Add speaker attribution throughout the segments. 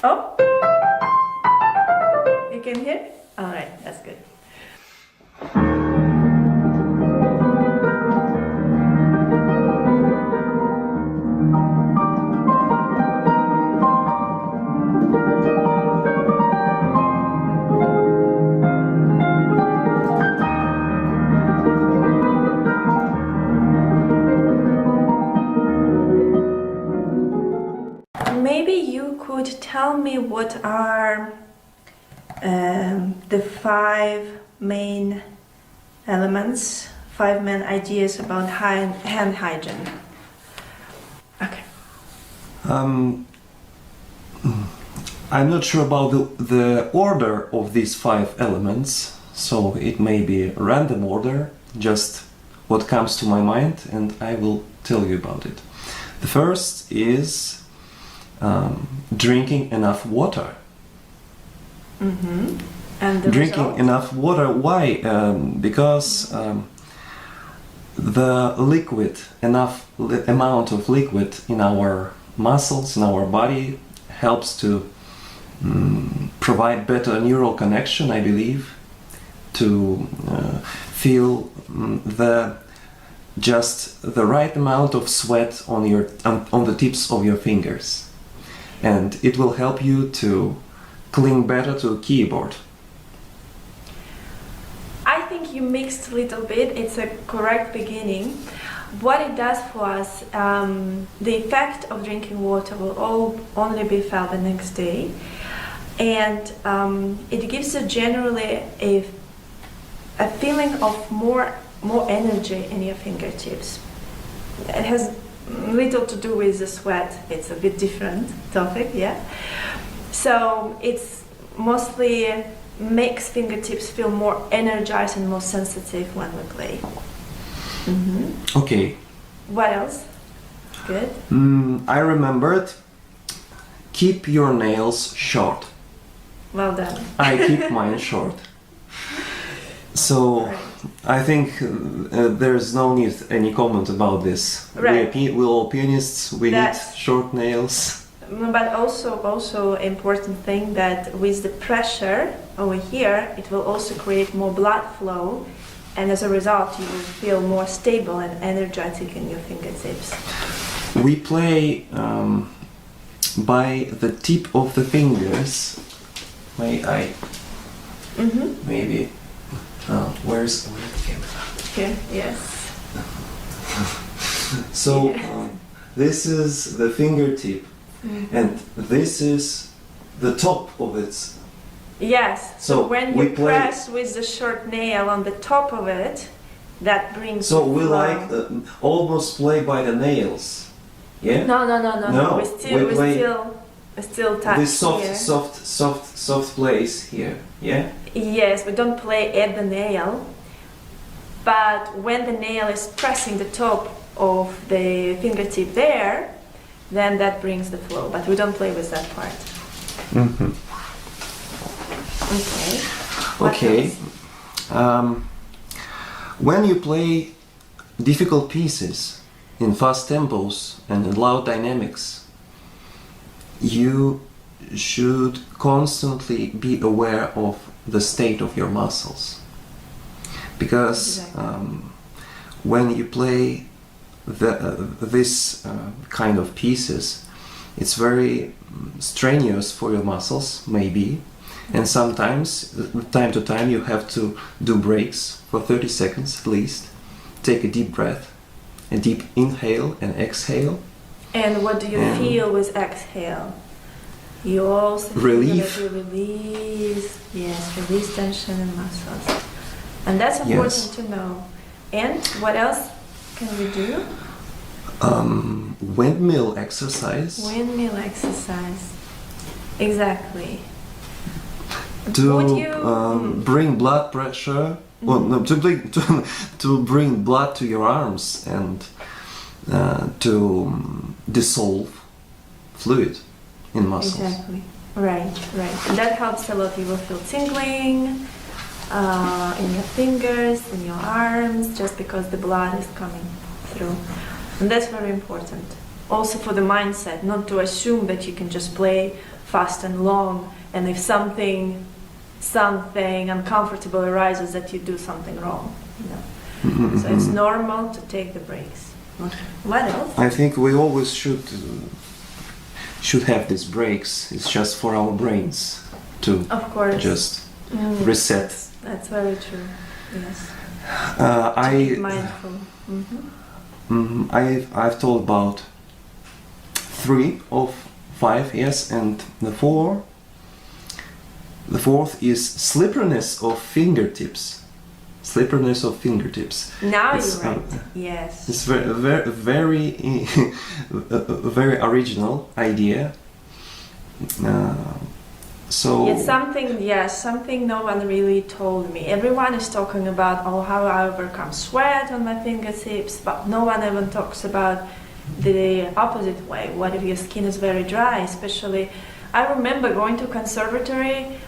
Speaker 1: Oh, you can hear? All right, that's good. Maybe you could tell me what are the 5 main elements, 5 main ideas about hand hygiene. Okay.
Speaker 2: I'm not sure about the order of these 5 elements, so it may be a random order, just what comes to my mind, and I will tell you about it. The first is drinking enough water.
Speaker 1: Mm-hmm. And the
Speaker 2: drinking
Speaker 1: result?
Speaker 2: enough water. Why? Because the liquid, enough amount of liquid in our muscles, in our body, helps to provide better neural connection, I believe, to feel just the right amount of sweat on the tips of your fingers, and it will help you to cling better to a keyboard.
Speaker 1: I think you mixed a little bit. It's a correct beginning. What it does for us, the effect of drinking water will only be felt the next day, and it gives you generally a feeling of more energy in your fingertips. It has little to do with the sweat. It's a bit different topic, yeah. So it's mostly makes fingertips feel more energized and more sensitive when we play. Mm-hmm.
Speaker 2: Okay.
Speaker 1: What else? Good.
Speaker 2: I remembered. Keep your nails short.
Speaker 1: Well done.
Speaker 2: I keep mine short. So
Speaker 1: Right.
Speaker 2: I think there's no need any comment about this.
Speaker 1: Right.
Speaker 2: We're all pianists. We need
Speaker 1: That's-
Speaker 2: short nails.
Speaker 1: But also important thing that with the pressure over here, it will also create more blood flow, and as a result, you will feel more stable and energetic in your fingertips.
Speaker 2: We play by the tip of the fingers. May I?
Speaker 1: Mm-hmm.
Speaker 2: Maybe. Where's the camera?
Speaker 1: Here, yes.
Speaker 2: So this is the fingertip, and this is the top of it.
Speaker 1: Yes. So
Speaker 2: So
Speaker 1: when
Speaker 2: we
Speaker 1: you
Speaker 2: play-
Speaker 1: press with the short nail on the top of it, that brings.
Speaker 2: So
Speaker 1: the
Speaker 2: we
Speaker 1: flow.
Speaker 2: like almost play by the nails. Yeah.
Speaker 1: No.
Speaker 2: No,
Speaker 1: We still touch
Speaker 2: This
Speaker 1: here.
Speaker 2: soft place here. Yeah.
Speaker 1: Yes, we don't play at the nail, but when the nail is pressing the top of the fingertip there, then that brings the flow. But we don't play with that part.
Speaker 2: Mm-hmm.
Speaker 1: Okay. What
Speaker 2: Okay.
Speaker 1: else?
Speaker 2: When you play difficult pieces in fast tempos and in loud dynamics, you should constantly be aware of the state of your muscles, because
Speaker 1: Exactly.
Speaker 2: when you play this kind of pieces, it's very strenuous for your muscles, maybe, and sometimes, time to time, you have to do breaks for 30 seconds at least, take a deep breath, a deep inhale and exhale.
Speaker 1: And what do you
Speaker 2: And-
Speaker 1: feel with exhale? You also feel
Speaker 2: Relief.
Speaker 1: that you release tension in muscles. And that's important
Speaker 2: Yes.
Speaker 1: to know. And what else can we do?
Speaker 2: Windmill exercise.
Speaker 1: Windmill exercise. Exactly.
Speaker 2: To
Speaker 1: Would you
Speaker 2: bring blood pressure, well, no, to bring blood to your arms and to dissolve fluid in muscles.
Speaker 1: Exactly. Right. And that helps a lot. You will feel tingling in your fingers, in your arms, just because the blood is coming through. And that's very important. Also for the mindset, not to assume that you can just play fast and long, and if something uncomfortable arises, that you do something wrong. You know? So it's normal to take the breaks. What else?
Speaker 2: I think we always should have these breaks. It's just for our brains to
Speaker 1: Of course.
Speaker 2: just reset.
Speaker 1: That's very true. Yes.
Speaker 2: I
Speaker 1: Mindful.
Speaker 2: I've told about 3 of 5, yes, and the fourth is slipperiness of fingertips. Slipperiness of fingertips.
Speaker 1: Now
Speaker 2: It's,
Speaker 1: you're right. Yes.
Speaker 2: It's very original idea. So
Speaker 1: It's something no one really told me. Everyone is talking about, how I overcome sweat on my fingertips, but no one even talks about the opposite way. What if your skin is very dry? Especially, I remember going to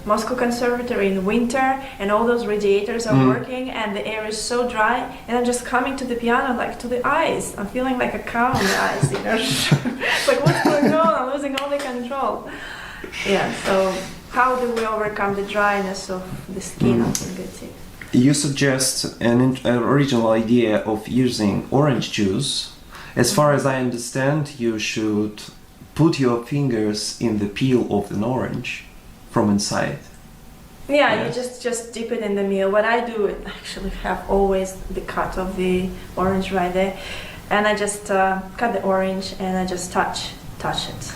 Speaker 1: Moscow conservatory in winter, and all those radiators are working, and the air is so dry, and I'm just coming to the piano, like to the ice. I'm feeling like a cow in the ice, you know. It's like, what's going on? I'm losing all the control. Yeah, so how do we overcome the dryness of the skin on fingertips?
Speaker 2: you suggest an original idea of using orange juice. As far as I understand, you should put your fingers in the peel of an orange from inside.
Speaker 1: Yeah,
Speaker 2: Yes.
Speaker 1: you just dip it in the meal. What I do, I actually have always the cut of the orange right there, and I just cut the orange and I just touch it,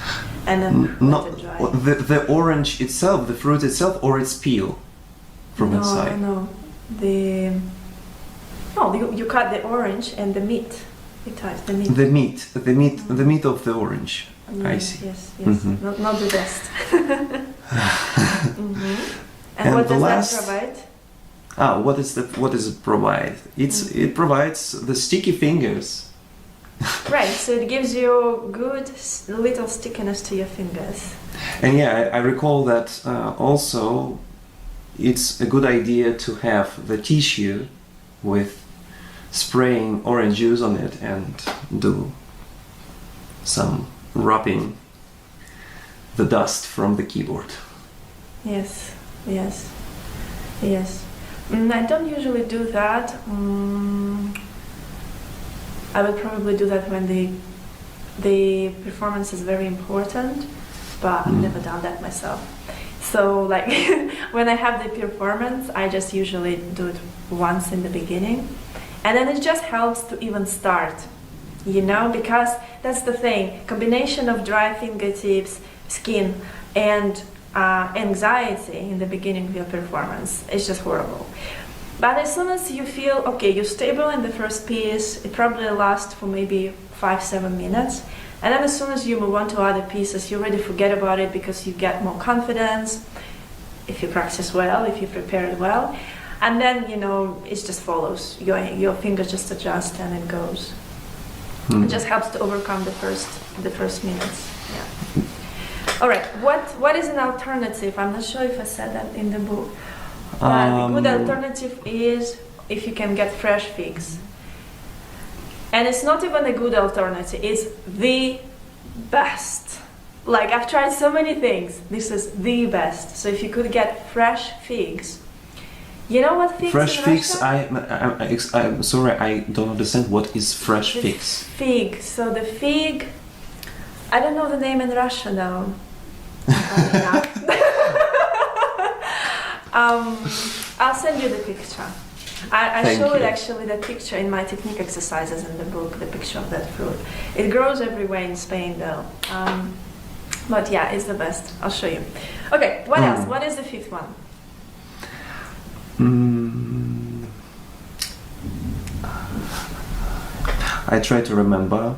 Speaker 1: and then
Speaker 2: Not
Speaker 1: let it dry.
Speaker 2: the orange itself, the fruit itself, or its peel from inside.
Speaker 1: No, you cut the orange and the meat. You touch the meat.
Speaker 2: The meat of the orange. I see.
Speaker 1: Yes,
Speaker 2: Mhm.
Speaker 1: not the best. And
Speaker 2: And
Speaker 1: what
Speaker 2: the
Speaker 1: does
Speaker 2: last-
Speaker 1: that provide?
Speaker 2: What does it provide? It provides the sticky fingers.
Speaker 1: Right, so it gives you good little stickiness to your fingers.
Speaker 2: And yeah, I recall that also it's a good idea to have the tissue with spraying orange juice on it and do some rubbing the dust from the keyboard.
Speaker 1: Yes. I don't usually do that. I will probably do that when the performance is very important, but I've never done that myself. So like when I have the performance, I just usually do it once in the beginning, and then it just helps to even start, you know, because that's the thing, combination of dry fingertips, skin, and anxiety in the beginning of your performance is just horrible. But as soon as you feel okay, you're stable in the first piece, it probably lasts for maybe 5-7 minutes, and then as soon as you move on to other pieces, you already forget about it because you get more confidence if you practice well, if you prepare it well, and then, you know, it just follows. Your fingers just adjust and it goes. It just helps to overcome the first minutes. Yeah. All right. What is an alternative? I'm not sure if I said that in the book. But a good alternative is if you can get fresh figs. And it's not even a good alternative. It's the best. Like, I've tried so many things. This is the best. So if you could get fresh figs. You know what figs
Speaker 2: Fresh
Speaker 1: in
Speaker 2: figs,
Speaker 1: Russia?
Speaker 2: I'm sorry, I don't understand what is fresh
Speaker 1: The
Speaker 2: figs.
Speaker 1: Fig. So the fig, I don't know the name in Russia now. I'll send you the picture. I
Speaker 2: Thank
Speaker 1: show it
Speaker 2: you.
Speaker 1: actually, the picture in my technique exercises in the book, the picture of that fruit. It grows everywhere in Spain though. But yeah, it's the best. I'll show you. Okay, what else? What is the fifth one?
Speaker 2: I try to remember.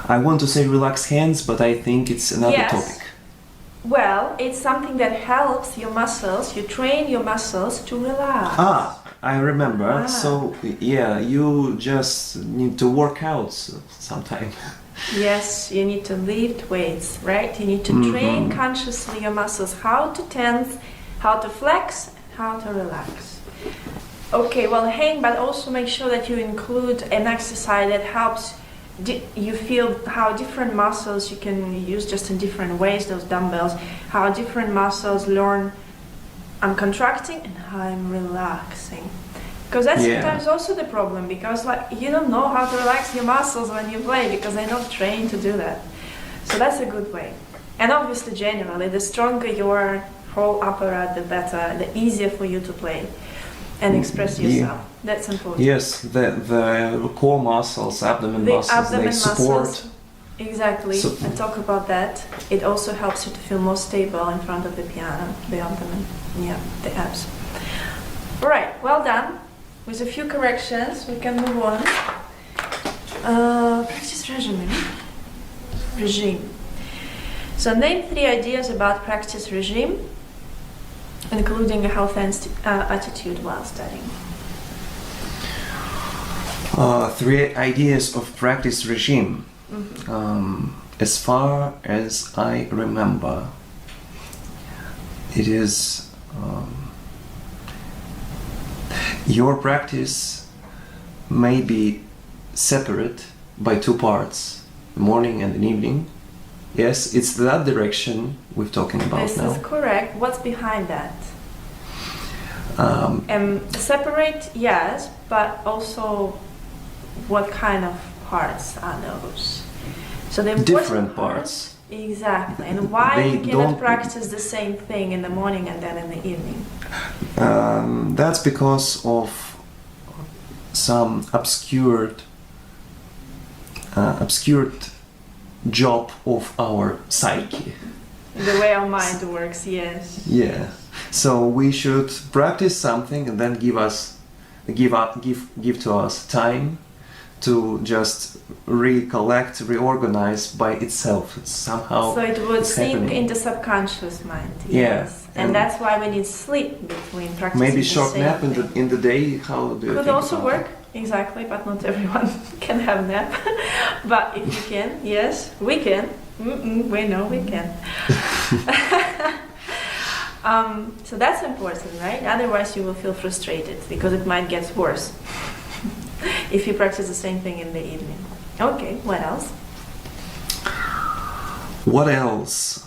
Speaker 2: I want to say relax hands, but I think it's another
Speaker 1: Yes.
Speaker 2: topic.
Speaker 1: Well, it's something that helps your muscles, you train your muscles to relax.
Speaker 2: I remember.
Speaker 1: Ah.
Speaker 2: So yeah, you just need to work out sometime.
Speaker 1: Yes, you need to lift weights, right? You need to train consciously your muscles, how to tense, how to flex, how to relax. Okay, well, hang, but also make sure that you include an exercise that helps you feel how different muscles you can use just in different ways, those dumbbells, how different muscles learn I'm contracting and how I'm relaxing. Because that's sometimes also the problem, because like you don't know how to relax your muscles when you play because they're not trained to do that. So that's a good way. And obviously generally the stronger your whole apparatus, the better, the easier for you to play and express yourself. That's important.
Speaker 2: Yes, the core muscles, abdomen muscles, they support.
Speaker 1: Exactly. And talk about that. It also helps you to feel more stable in front of the piano, the abdomen. Yeah, the abs. All right, well done. With a few corrections, we can move on. Practice regime. So name 3 ideas about practice regime, including a healthy attitude while studying.
Speaker 2: 3 ideas of practice regime. As far as I remember, it is your practice may be separate by 2 parts, morning and an evening. Yes, it's that direction we're talking about now.
Speaker 1: This is correct. What's behind that? Separate, yes, but also what kind of parts are those? So the
Speaker 2: different parts.
Speaker 1: Exactly. And why you cannot practice the same thing in the morning and then in the evening?
Speaker 2: That's because of some obscured job of our psyche.
Speaker 1: The way our mind works, yes.
Speaker 2: Yeah. So we should practice something and then give to us time to just recollect, reorganize by itself. It's somehow.
Speaker 1: So it would sink
Speaker 2: happening.
Speaker 1: in the subconscious mind.
Speaker 2: Yeah.
Speaker 1: Yes. And that's why we need sleep between practicing.
Speaker 2: Maybe short nap in the day. How do you
Speaker 1: could
Speaker 2: think
Speaker 1: also
Speaker 2: about
Speaker 1: work. Exactly, but not everyone can have nap. But if you can, yes, we can. We know we can. So that's important, right? Otherwise you will feel frustrated because it might get worse if you practice the same thing in the evening. Okay, what else?
Speaker 2: What else?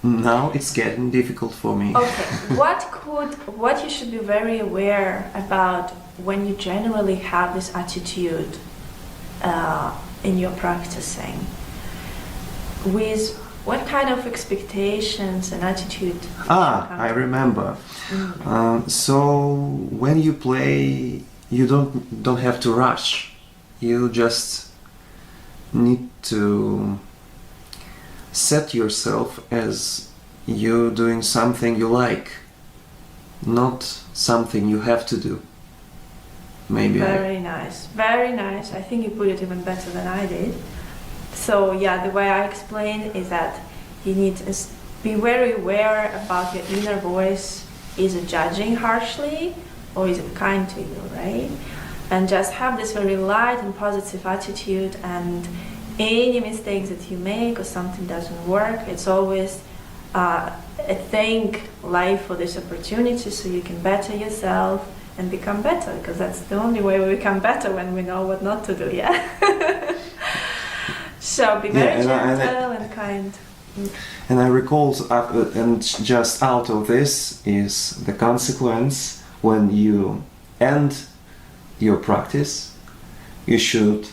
Speaker 2: Now it's getting difficult for me.
Speaker 1: Okay, what you should be very aware about when you generally have this attitude in your practicing, with what kind of expectations and attitude?
Speaker 2: I remember. So when you play, you don't have to rush. You just need to set yourself as you're doing something you like, not something you have to do. Maybe.
Speaker 1: Very nice. I think you put it even better than I did. So yeah, the way I explain is that you need to be very aware about your inner voice. Is it judging harshly or is it kind to you, right? And just have this very light and positive attitude, and any mistakes that you make or something doesn't work, it's always thank life for this opportunity so you can better yourself and become better, because that's the only way we become better, when we know what not to do, yeah? So be very gentle and kind.
Speaker 2: And I recall, and just out of this is the consequence: when you end your practice, you should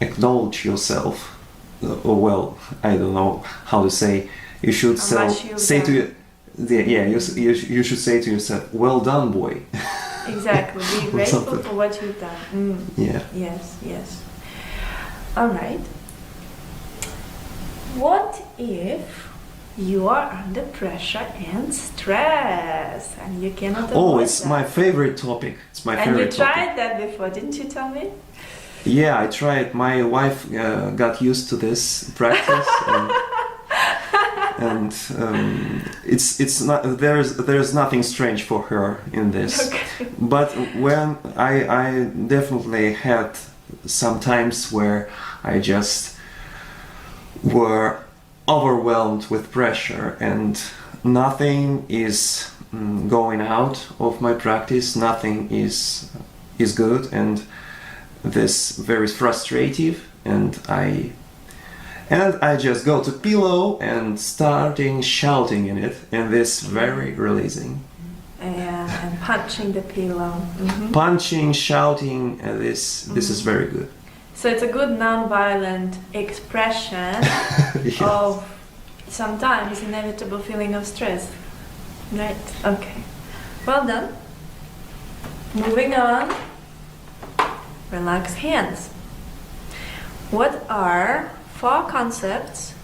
Speaker 2: acknowledge yourself. Well, I don't know how to say. You should say to you should say to yourself, "Well done, boy."
Speaker 1: Exactly. Be grateful for what you've done.
Speaker 2: Yeah.
Speaker 1: Yes. All right. What if you are under pressure and stress and you cannot avoid
Speaker 2: it's
Speaker 1: that?
Speaker 2: my favorite topic. It's my favorite topic.
Speaker 1: And you tried that before, didn't you tell me?
Speaker 2: Yeah, I tried. My wife got used to this practice, and it's not there's nothing strange for her in this.
Speaker 1: Okay.
Speaker 2: But when I definitely had some times where I just were overwhelmed with pressure and nothing is going out of my practice, nothing is good, and this very frustrative, and I just go to pillow and starting shouting in it, and this very releasing.
Speaker 1: Yeah, and punching the pillow. Mm-hmm.
Speaker 2: Punching, shouting, this is very good.
Speaker 1: So it's a good non-violent expression
Speaker 2: Yes.
Speaker 1: of sometimes inevitable feeling of stress. Right? Okay. Well done. Moving on. Relax hands. What are four concepts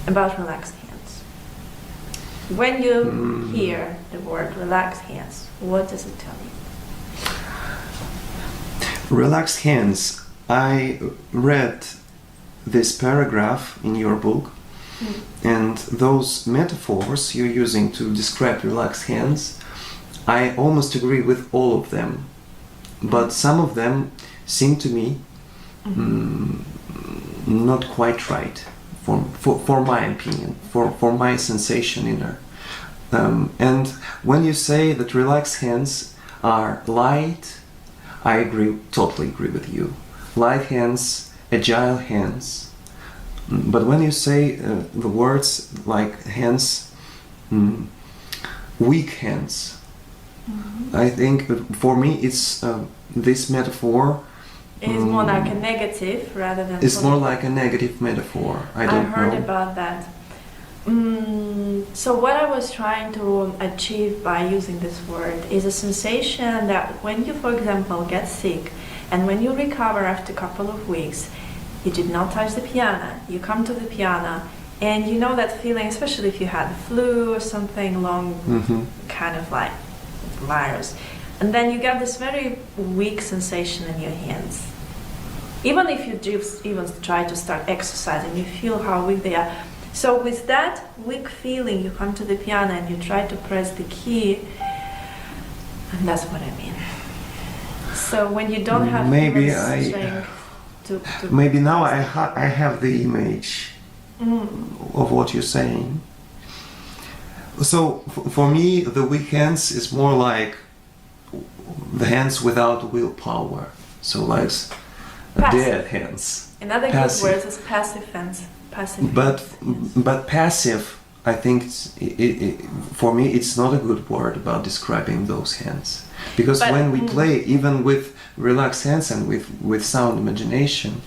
Speaker 1: about relaxed hands? When you hear the word relaxed hands, what does it tell you?
Speaker 2: Relaxed hands. I read this paragraph in your book, and those metaphors you're using to describe relaxed hands, I almost agree with all of them, but some of them seem to me not quite right, for my opinion, for my sensation inner. And when you say that relaxed hands are light, I totally agree with you. Light hands, agile hands. But when you say the words like hands, weak hands, I think for me it's this metaphor.
Speaker 1: It is more like a negative rather than.
Speaker 2: It's more like a negative metaphor. I
Speaker 1: heard
Speaker 2: know.
Speaker 1: about that. So what I was trying to achieve by using this word is a sensation that when you, for example, get sick and when you recover after a couple of weeks, you did not touch the piano, you come to the piano and you know that feeling, especially if you had the flu or something long, kind of like virus, and then you get this very weak sensation in your hands. Even if you just even try to start exercising, you feel how weak they are. So with that weak feeling, you come to the piano and you try to press the key, and that's what I mean. So when you don't have strength to
Speaker 2: maybe now I have the image of what you're saying. So for me, the weak hands is more like the hands without willpower. So like dead hands.
Speaker 1: Another good word is passive hands.
Speaker 2: But passive, I think for me it's not a good word about describing those hands, because when we play, even with relaxed hands and with sound imagination,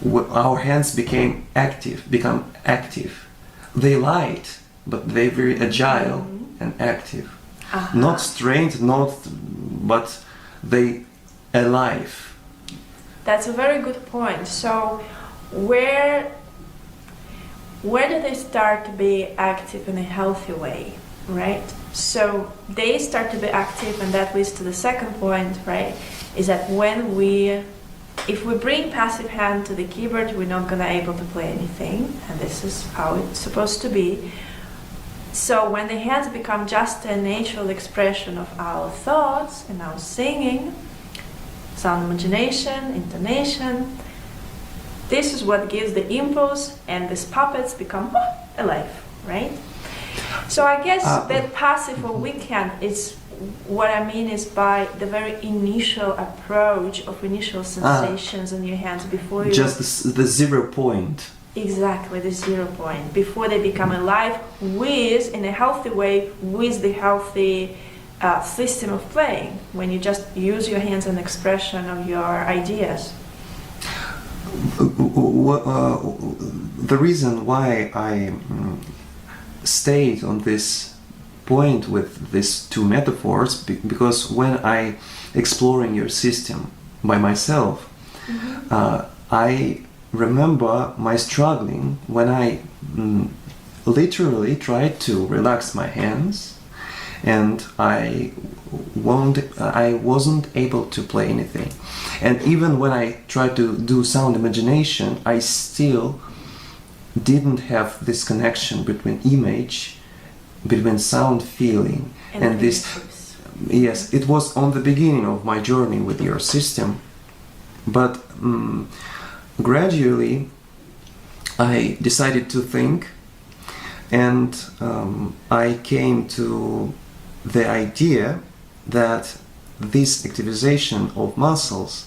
Speaker 2: our hands become active. They light, but they very agile and active. Not strained, but they alive.
Speaker 1: That's a very good point. So where do they start to be active in a healthy way, right? So they start to be active, and that leads to the second point, right? Is that if we bring passive hand to the keyboard, we're not gonna able to play anything, and this is how it's supposed to be. So when the hands become just a natural expression of our thoughts and our singing, sound imagination, intonation, this is what gives the impulse, and these puppets become alive, right? So I guess that passive or weak hand is what I mean is by the very initial approach of initial sensations in your hands before you...
Speaker 2: Just the 0 point.
Speaker 1: Exactly, the 0 point. Before they become alive in a healthy way, with the healthy system of playing, when you just use your hands as an expression of your ideas.
Speaker 2: The reason why I stayed on this point with these two metaphors, because when I exploring your system by myself, I remember my struggling when I literally tried to relax my hands, and I wasn't able to play anything. And even when I tried to do sound imagination, I still didn't have this connection between image, between sound feeling, and this. Yes, it was on the beginning of my journey with your system, but gradually I decided to think, and I came to the idea that this activization of muscles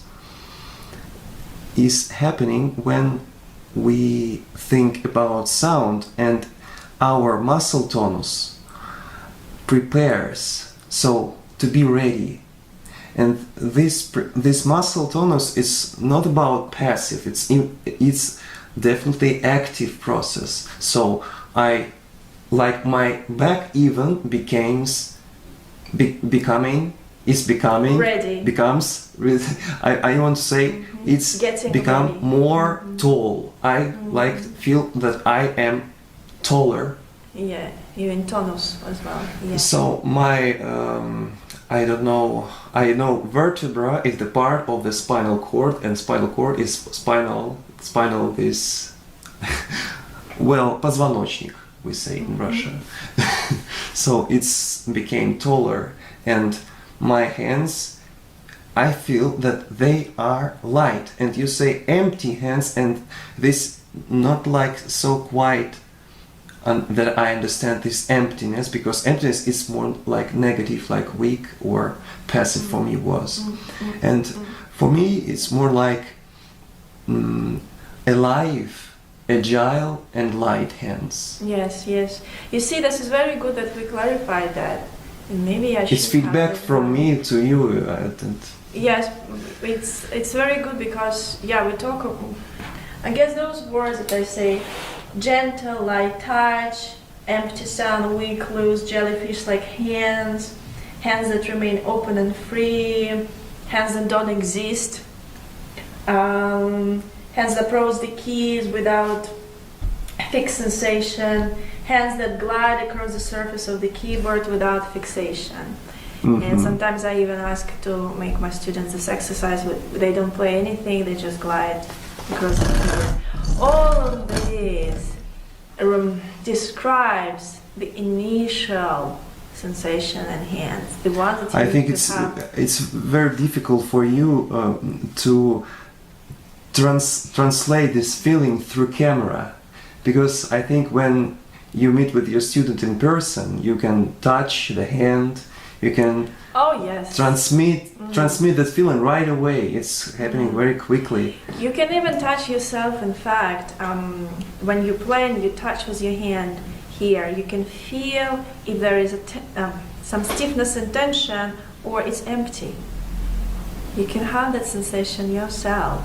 Speaker 2: is happening when we think about sound, and our muscle tonus prepares so to be ready. And this muscle tonus is not about passive, it's definitely active process. So I, like, my back even becoming
Speaker 1: ready.
Speaker 2: Becomes I want to say it's
Speaker 1: Getting
Speaker 2: become
Speaker 1: ready.
Speaker 2: more tall. I like feel that I am taller.
Speaker 1: Yeah, you're in tonus as well. Yeah.
Speaker 2: So my I don't know. I know vertebra is the part of the spinal cord, and spinal cord is spinal is well, позвоночник, we say in Russia. So it's became taller, and my hands, I feel that they are light. And you say empty hands, and this not like so quite that I understand this emptiness, because emptiness is more like negative, like weak or passive for me was. And for me it's more like alive, agile and light hands.
Speaker 1: Yes, yes. You see, this is very good that we clarified that. And maybe I should.
Speaker 2: It's feedback
Speaker 1: have it
Speaker 2: from
Speaker 1: now.
Speaker 2: me to you. And
Speaker 1: Yes, it's very good because we talk. I guess those words that I say, gentle, light touch, empty sound, weak, loose, jellyfish-like hands, hands that remain open and free, hands that don't exist, hands that approach the keys without fixed sensation, hands that glide across the surface of the keyboard without fixation. And sometimes I even ask to make my students this exercise. They don't play anything, they just glide across the keyboard. All of this describes the initial sensation in hands, the one that you
Speaker 2: I think
Speaker 1: need to have.
Speaker 2: it's very difficult for you to translate this feeling through camera, because I think when you meet with your student in person, you can touch the hand, you can
Speaker 1: Oh yes.
Speaker 2: transmit that feeling right away. It's happening very quickly.
Speaker 1: You can even touch yourself. In fact, when you play and you touch with your hand here, you can feel if there is some stiffness and tension, or it's empty. You can have that sensation yourself.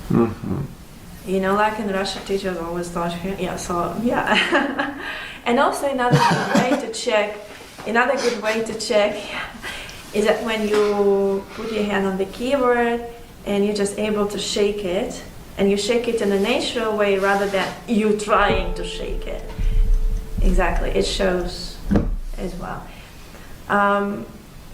Speaker 1: You know, like in Russia, teachers always touch here. Yeah, so yeah. And also another good way to check. Another good way to check is that when you put your hand on the keyboard and you're just able to shake it, and you shake it in a natural way rather than you trying to shake it. Exactly, it shows as well.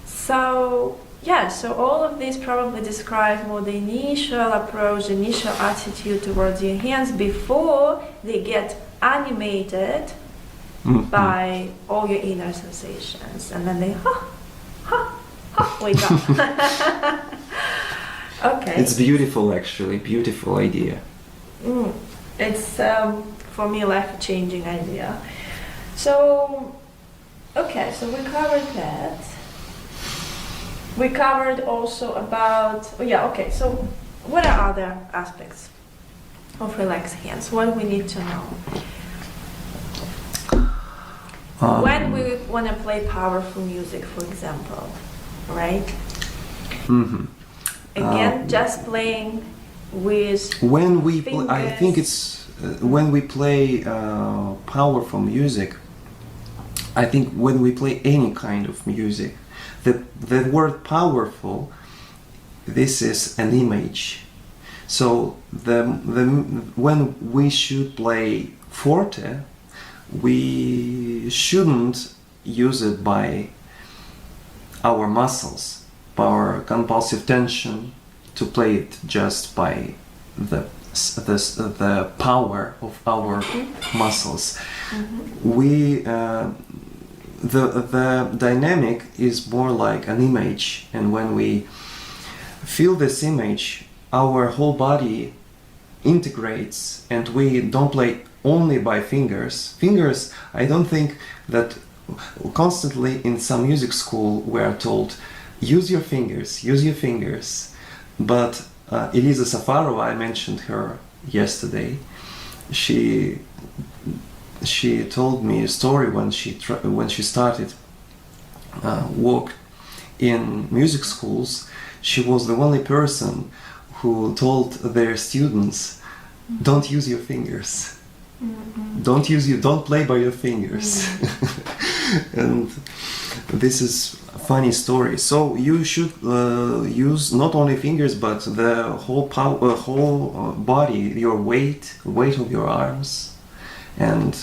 Speaker 1: So all of this probably describes more the initial approach, the initial attitude towards your hands before they get animated by all your inner sensations, and then they wake up. Okay.
Speaker 2: It's beautiful, actually, beautiful idea.
Speaker 1: It's for me life-changing idea. So, okay, so we covered that. We covered also about, so what are other aspects of relaxed hands? What we need to know? When we want to play powerful music, for example, right? Again, just playing with
Speaker 2: when we
Speaker 1: fingers.
Speaker 2: I think it's when we play powerful music. I think when we play any kind of music, the word powerful, this is an image. So when we should play forte, we shouldn't use it by our muscles, by our compulsive tension, to play it just by the power of our muscles. We the dynamic is more like an image, and when we feel this image, our whole body integrates, and we don't play only by fingers. Fingers, I don't think that constantly in some music school we are told use your fingers, use your fingers. But Elisa Safarova, I mentioned her yesterday. She told me a story when she started work in music schools. She was the only person who told their students, don't use your fingers.
Speaker 1: Mm-hmm.
Speaker 2: Don't play by your fingers. And this is a funny story. So you should use not only fingers but the whole whole body, your weight of your arms, and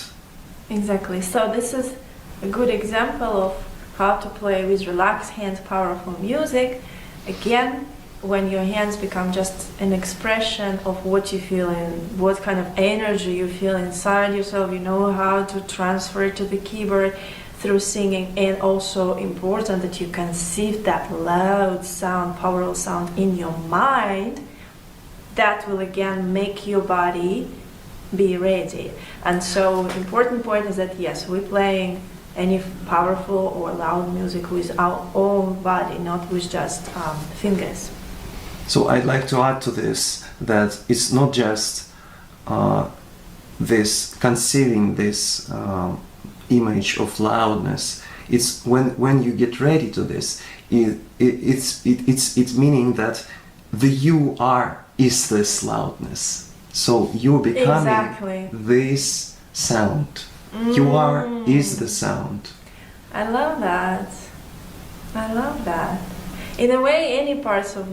Speaker 1: Exactly. So this is a good example of how to play with relaxed hands, powerful music. Again, when your hands become just an expression of what you feel and what kind of energy you feel inside yourself, you know how to transfer it to the keyboard through singing, and also important that you conceive that loud sound, powerful sound in your mind. That will again make your body be ready. And so important point is that yes, we're playing any powerful or loud music with our own body, not with just fingers.
Speaker 2: so I'd like to add to this that it's not just this conceiving this image of loudness. It's when you get ready to this, it's meaning that the you are is this loudness. So you're becoming
Speaker 1: Exactly.
Speaker 2: this sound. You are is the sound.
Speaker 1: I love that. I love that. In a way, any parts of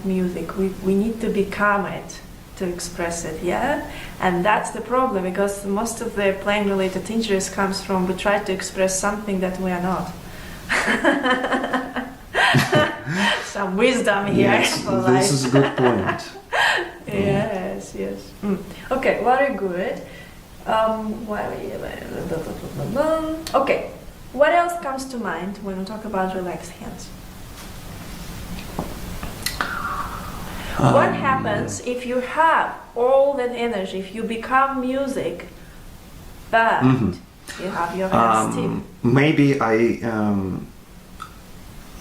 Speaker 1: music, we need to become it to express it, yeah? And that's the problem, because most of the playing related injuries comes from we try to express something that we are not. Some wisdom here.
Speaker 2: Yes,
Speaker 1: for
Speaker 2: this
Speaker 1: life.
Speaker 2: is a good point.
Speaker 1: Yes, yes. Okay, very good. Okay, what else comes to mind when we talk about relaxed hands? What happens if you have all that energy, if you become music, but you have your hands stiff?
Speaker 2: Maybe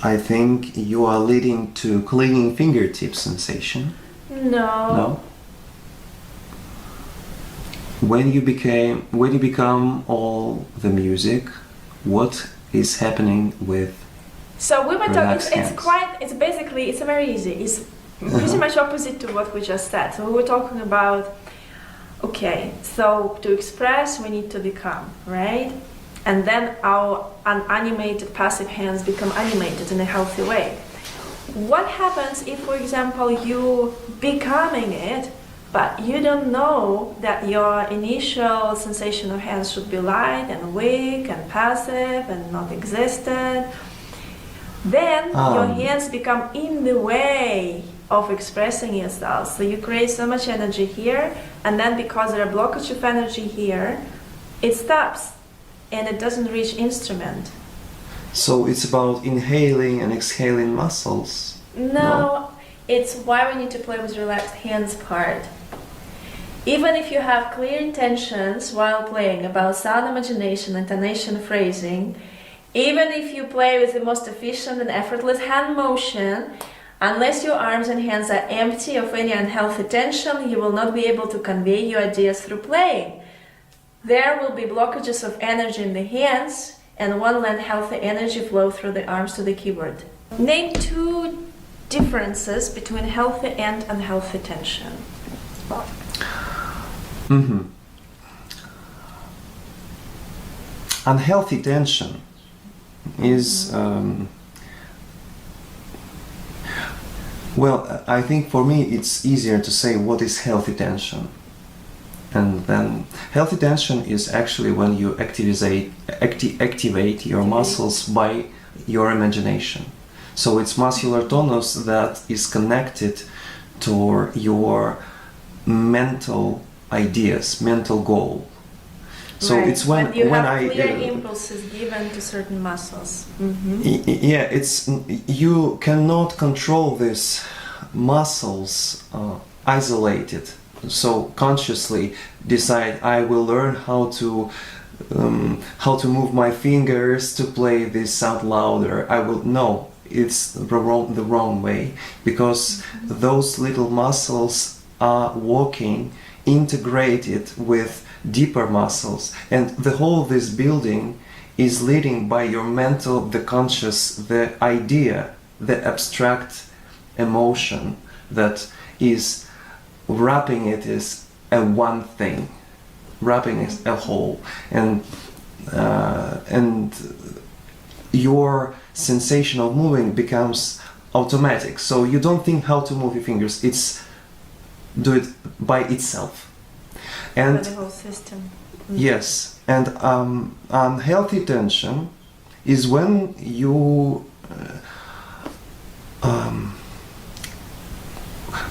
Speaker 2: I think you are leading to clinging fingertip sensation.
Speaker 1: No.
Speaker 2: When you become all the music, what is happening with
Speaker 1: So we were talking.
Speaker 2: relaxed
Speaker 1: It's
Speaker 2: hands?
Speaker 1: quite. It's basically. It's very easy. It's pretty much opposite to what we just said. So we were talking about. Okay, so to express, we need to become, right? And then our unanimated passive hands become animated in a healthy way. What happens if, for example, you becoming it, but you don't know that your initial sensation of hands should be light and weak and passive and not existent? Then your hands become in the way of expressing yourself. So you create so much energy here, and then because there are blockage of energy here, it stops and it doesn't reach instrument.
Speaker 2: So it's about inhaling and exhaling muscles.
Speaker 1: No, it's why we need to play with relaxed hands part. Even if you have clear intentions while playing about sound imagination, intonation, phrasing, even if you play with the most efficient and effortless hand motion, unless your arms and hands are empty of any unhealthy tension, you will not be able to convey your ideas through playing. There will be blockages of energy in the hands and won't let healthy energy flow through the arms to the keyboard. Name two differences between healthy and unhealthy tension.
Speaker 2: Unhealthy tension is well, I think for me it's easier to say what is healthy tension. And then healthy tension is actually when you activate your muscles by your imagination. So it's muscular tonus that is connected to your mental ideas, mental goal. So
Speaker 1: Right.
Speaker 2: it's when
Speaker 1: you have
Speaker 2: I
Speaker 1: clear impulses given to certain muscles.
Speaker 2: yeah, it's you cannot control these muscles isolated. So consciously decide I will learn how to how to move my fingers to play this sound louder. I will no, it's the wrong way, because those little muscles are working integrated with deeper muscles, and the whole this building is leading by your mental, the conscious, the idea, the abstract emotion that is wrapping it as a one thing, wrapping it a whole, and your sensation of moving becomes automatic. So you don't think how to move your fingers; it's do it by itself. And
Speaker 1: the whole system.
Speaker 2: Yes, and unhealthy tension is when you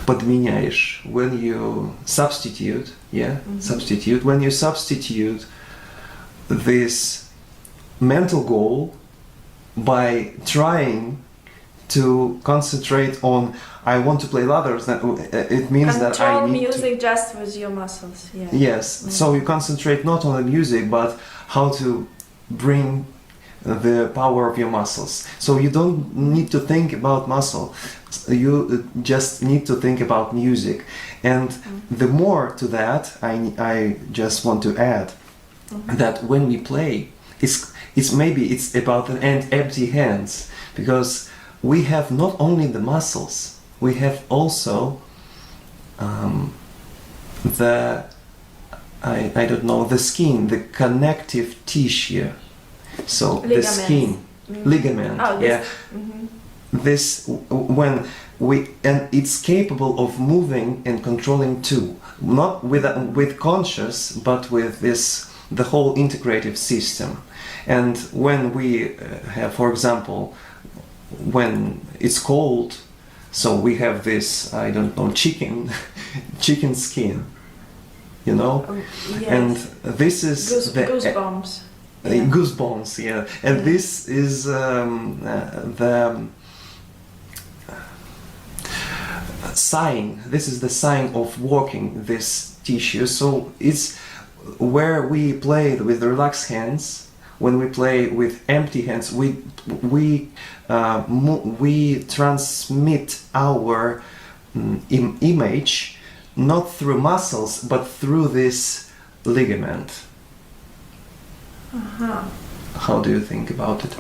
Speaker 2: подменяешь, when you substitute, when you substitute this mental goal by trying to concentrate on I want to play louder. It means that I need
Speaker 1: music just with your muscles. Yeah.
Speaker 2: Yes. So you concentrate not on the music, but how to bring the power of your muscles. So you don't need to think about muscle. You just need to think about music. And the more to that, I just want to add that when we play, it's maybe it's about an empty hands, because we have not only the muscles, we have also the skin, the connective tissue. So
Speaker 1: Ligaments.
Speaker 2: the skin, ligament, This when and it's capable of moving and controlling too, not with conscious, but with the whole integrative system. And when we have, for example, when it's cold, so we have this, chicken skin,
Speaker 1: Yes.
Speaker 2: and this is
Speaker 1: goosebumps.
Speaker 2: Goosebumps, yeah. And this is the sign. This is the sign of working this tissue. So it's where we play with relaxed hands. When we play with empty hands, we transmit our image not through muscles but through this ligament. How do you think about it?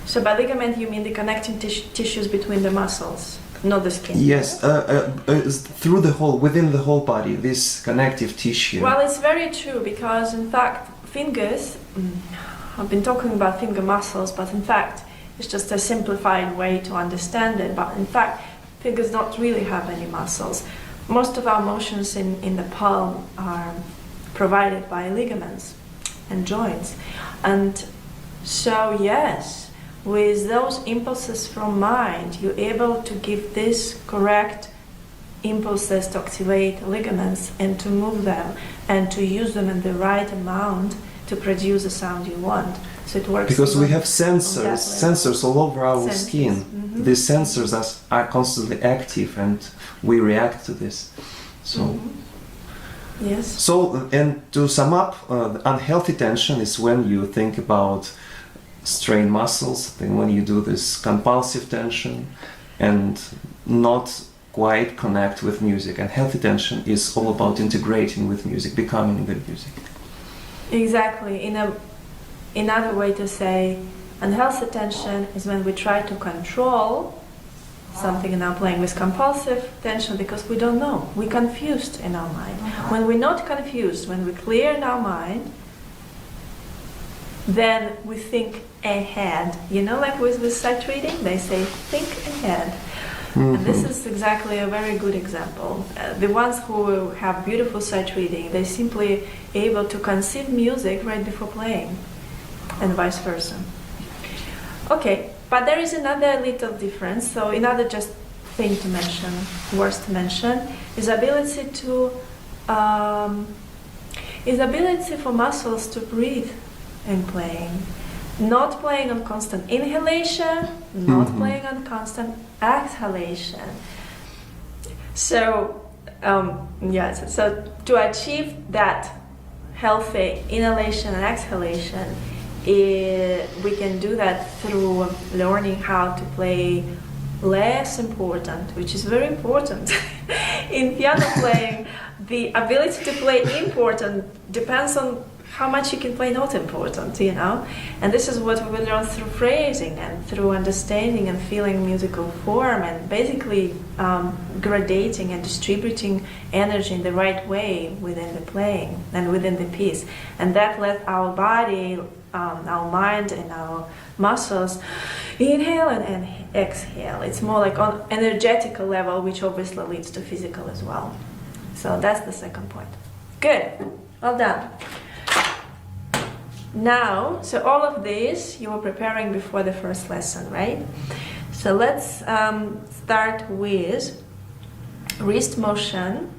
Speaker 1: So by ligament you mean the connecting tissues between the muscles, not the skin?
Speaker 2: Yes, through within the whole body, this connective tissue.
Speaker 1: Well, it's very true, because in fact fingers, I've been talking about finger muscles, but in fact it's just a simplified way to understand it. But in fact fingers don't really have any muscles. Most of our motions in the palm are provided by ligaments and joints. And so yes, with those impulses from mind, you're able to give this correct impulses to activate ligaments and to move them and to use them in the right amount to produce the sound you want. So it works
Speaker 2: because we have sensors all over our skin. These sensors are constantly active, and we react to this. So
Speaker 1: yes.
Speaker 2: So, and to sum up, unhealthy tension is when you think about strained muscles, then when you do this compulsive tension and not quite connect with music. And healthy tension is all about integrating with music, becoming the music.
Speaker 1: Exactly. Another way to say unhealthy tension is when we try to control something and now playing with compulsive tension because we don't know. We're confused in our mind. When we're not confused, when we're clear in our mind, then we think ahead. Like with sight reading, they say think ahead. And this is exactly a very good example. The ones who have beautiful sight reading, they're simply able to conceive music right before playing, and vice versa. Okay, but there is another little difference. So another just thing to mention, words to mention, is ability for muscles to breathe in playing. Not playing on constant inhalation, not playing on constant exhalation. So, so to achieve that healthy inhalation and exhalation, we can do that through learning how to play less important, which is very important. In piano playing, the ability to play important depends on how much you can play not important, you know? And this is what we will learn through phrasing and through understanding and feeling musical form and basically gradating and distributing energy in the right way within the playing and within the piece. And that lets our body, our mind and our muscles inhale and exhale. It's more like on energetical level, which obviously leads to physical as well. So that's the second point. Good, well done. Now, so all of this you were preparing before the first lesson, right? So let's start with wrist motion